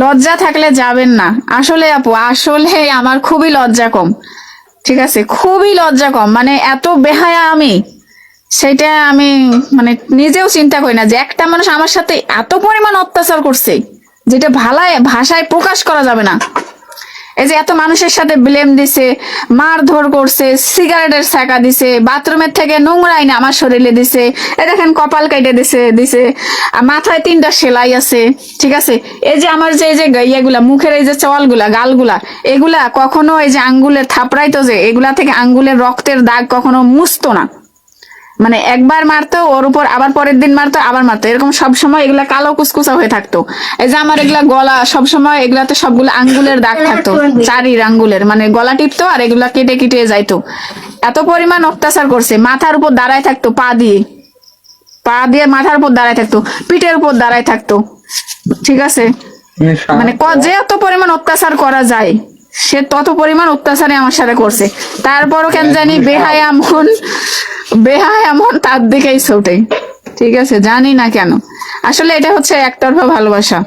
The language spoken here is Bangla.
লজ্জা থাকলে যাবেন না। আসলে আপু, আসলে আমার খুবই লজ্জা কম। ঠিক আছে, খুবই লজ্জা কম, মানে এত বেহায়া আমি, সেটা আমি মানে নিজেও চিন্তা করি না যে একটা মানুষ আমার সাথে এত পরিমাণ অত্যাচার করছে, যেটা ভাষায় প্রকাশ করা যাবে না। এই যে এত মানুষের সাথে ব্লেম দিছে, মারধর করছে, সিগারেটের ছাকা দিছে, বাথরুমের থেকে নোংরা এনে আমার শরীরে দিছে, এ দেখেন কপাল কেটে দিছে, আর মাথায় 3টা সেলাই আছে। ঠিক আছে, এই যে আমার যে এই যে ইয়েগুলা, মুখের এই যে চওয়ালগুলা, গালগুলা, এগুলা কখনো এই যে আঙ্গুলের থাপড়াইতো, যে এগুলা থেকে আঙ্গুলের রক্তের দাগ কখনো মুছতো না। মানে একবার মারতো, ওর উপর আবার পরের দিন মারতো, আবার মারতো, এরকম সব সময় এগুলা কালো কুচকুচা হয়ে থাকতো। এই যে আমার এগুলা গলা, সব সময় এগুলাতে সবগুলো আঙ্গুলের দাগ থাকতো, চারির আঙ্গুলের, মানে গলা টিপতো আর এগুলা কেটে কেটে যাইতো। এত পরিমাণ অত্যাচার করছে, মাথার উপর দাঁড়ায় থাকতো, পা দিয়ে মাথার উপর দাঁড়ায় থাকতো, পিঠের উপর দাঁড়ায় থাকতো। ঠিক আছে, মানে যে এত পরিমাণ অত্যাচার করা যায়, সে তত পরিমাণ অত্যাচারে আমার সাথে করছে। তারপরও কেন জানি বেহায়া মন তার দিকেই ছোটে। ঠিক আছে, জানি না কেন, আসলে এটা হচ্ছে একতরফা ভালোবাসা।